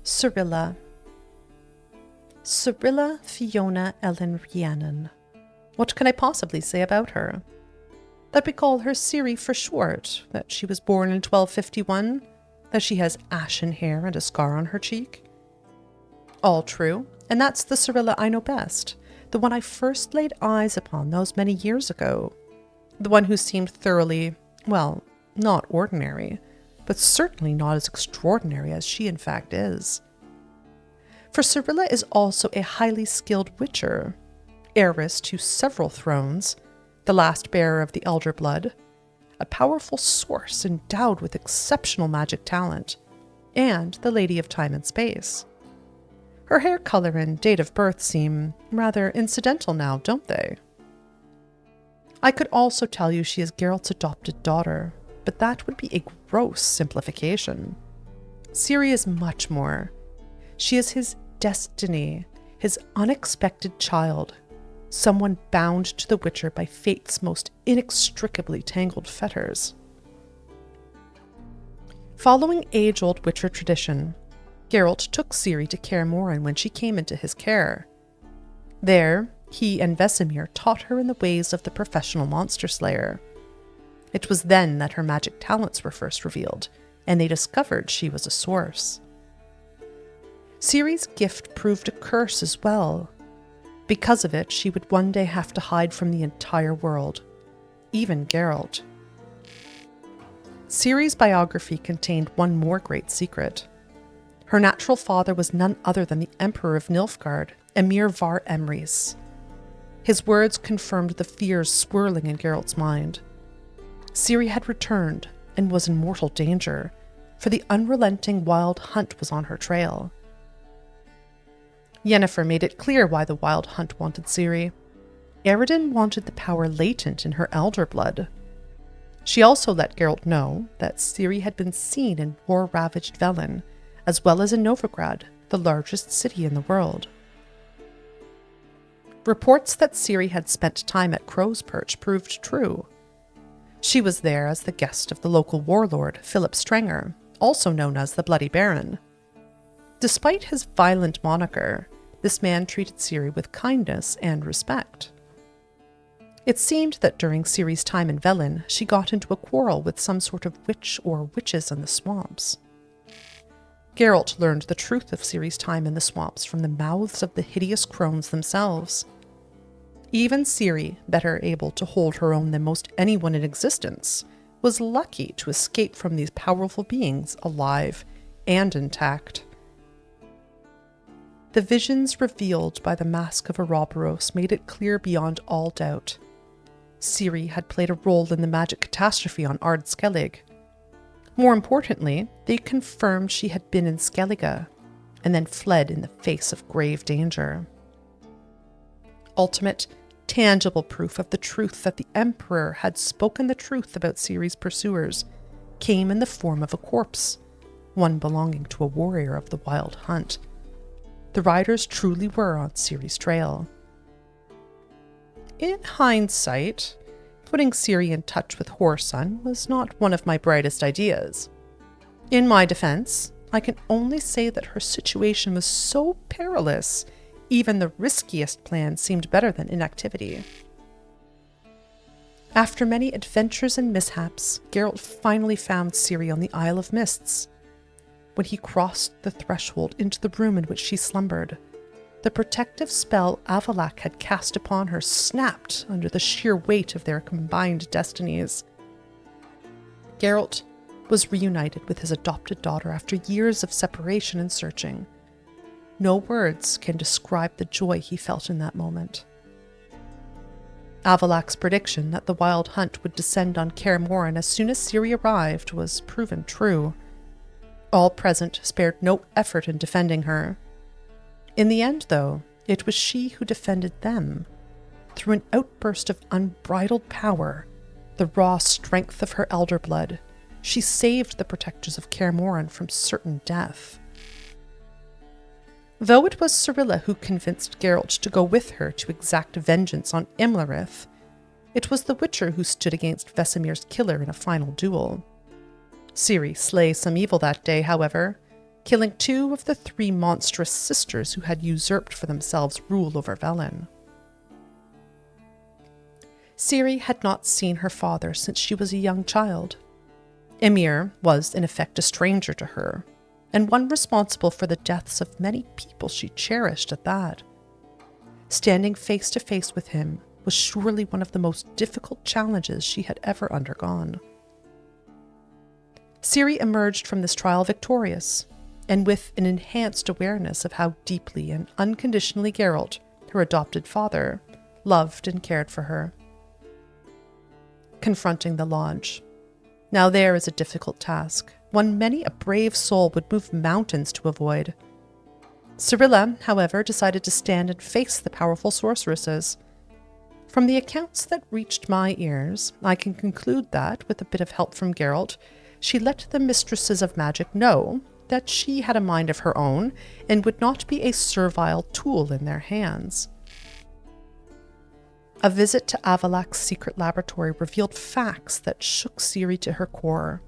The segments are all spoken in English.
Cirilla. Cirilla Fiona Ellen Rhiannon. What can I possibly say about her? That we call her Ciri for short, that she was born in 1251, that she has ashen hair and a scar on her cheek. All true, and that's the Cirilla I know best, the one I first laid eyes upon those many years ago, the one who seemed thoroughly, well, not ordinary, but certainly not as extraordinary as she in fact is. For Cirilla is also a highly skilled witcher, heiress to several thrones, the last bearer of the elder blood, a powerful source endowed with exceptional magic talent, and the lady of time and space. Her hair color and date of birth seem rather incidental now, don't they? I could also tell you she is Geralt's adopted daughter, but that would be a gross simplification. Ciri is much more. She is his destiny, his unexpected child, someone bound to the Witcher by fate's most inextricably tangled fetters. Following age-old Witcher tradition, Geralt took Ciri to Kaer Morhen when she came into his care. There, he and Vesemir taught her in the ways of the professional monster slayer. It was then that her magic talents were first revealed, and they discovered she was a source. Ciri's gift proved a curse as well. Because of it, she would one day have to hide from the entire world, even Geralt. Ciri's biography contained one more great secret. Her natural father was none other than the Emperor of Nilfgaard, Emir var Emrys. His words confirmed the fears swirling in Geralt's mind. Ciri had returned and was in mortal danger, for the unrelenting wild hunt was on her trail. Yennefer made it clear why the wild hunt wanted Ciri. Eredin wanted the power latent in her elder blood. She also let Geralt know that Ciri had been seen in war-ravaged Velen, as well as in Novigrad, the largest city in the world. Reports that Ciri had spent time at Crow's Perch proved true. She was there as the guest of the local warlord, Philip Strenger, also known as the Bloody Baron. Despite his violent moniker, this man treated Ciri with kindness and respect. It seemed that during Ciri's time in Velen, she got into a quarrel with some sort of witch or witches in the swamps. Geralt learned the truth of Ciri's time in the swamps from the mouths of the hideous crones themselves. Even Ciri, better able to hold her own than most anyone in existence, was lucky to escape from these powerful beings alive and intact. The visions revealed by the mask of Ouroboros made it clear beyond all doubt. Ciri had played a role in the magic catastrophe on Ard Skellig. More importantly, they confirmed she had been in Skellige, and then fled in the face of grave danger. Ultimate, tangible proof of the truth that the Emperor had spoken the truth about Ciri's pursuers came in the form of a corpse, one belonging to a warrior of the Wild Hunt. The riders truly were on Ciri's trail. In hindsight, putting Ciri in touch with Whoreson was not one of my brightest ideas. In my defense, I can only say that her situation was so perilous, even the riskiest plan seemed better than inactivity. After many adventures and mishaps, Geralt finally found Ciri on the Isle of Mists. When he crossed the threshold into the room in which she slumbered, the protective spell Avallac'h had cast upon her snapped under the sheer weight of their combined destinies. Geralt was reunited with his adopted daughter after years of separation and searching. No words can describe the joy he felt in that moment. Avallac'h's prediction that the Wild Hunt would descend on Kaer Morhen as soon as Ciri arrived was proven true. All present spared no effort in defending her. In the end, though, it was she who defended them. Through an outburst of unbridled power, the raw strength of her elder blood, she saved the protectors of Kaer Morhen from certain death. Though it was Cirilla who convinced Geralt to go with her to exact vengeance on Imlerith, it was the Witcher who stood against Vesemir's killer in a final duel. Ciri slay some evil that day, however, killing 2 of the 3 monstrous sisters who had usurped for themselves rule over Velen. Ciri had not seen her father since she was a young child. Emir was, in effect, a stranger to her, and one responsible for the deaths of many people she cherished at that. Standing face to face with him was surely one of the most difficult challenges she had ever undergone. Ciri emerged from this trial victorious, and with an enhanced awareness of how deeply and unconditionally Geralt, her adopted father, loved and cared for her. Confronting the Lodge. Now there is a difficult task, one many a brave soul would move mountains to avoid. Cirilla, however, decided to stand and face the powerful sorceresses. From the accounts that reached my ears, I can conclude that, with a bit of help from Geralt, she let the mistresses of magic know that she had a mind of her own and would not be a servile tool in their hands. A visit to Avalak's secret laboratory revealed facts that shook Ciri to her core.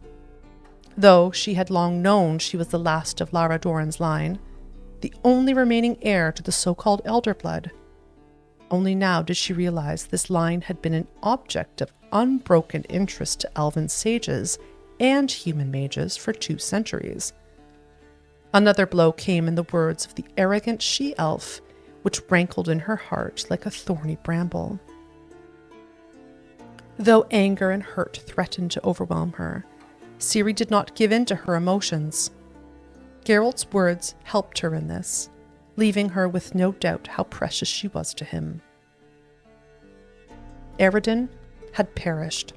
Though she had long known she was the last of Lara Doran's line, the only remaining heir to the so-called Elder Blood, only now did she realize this line had been an object of unbroken interest to elven sages and human mages for 2 centuries. Another blow came in the words of the arrogant she-elf, which rankled in her heart like a thorny bramble. Though anger and hurt threatened to overwhelm her, Ciri did not give in to her emotions. Geralt's words helped her in this, leaving her with no doubt how precious she was to him. Eredin had perished,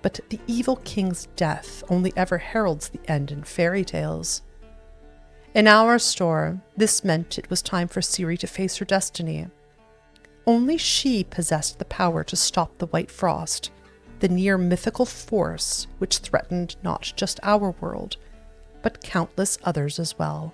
but the evil king's death only ever heralds the end in fairy tales. In our store, this meant it was time for Ciri to face her destiny. Only she possessed the power to stop the White Frost, the near mythical force which threatened not just our world, but countless others as well.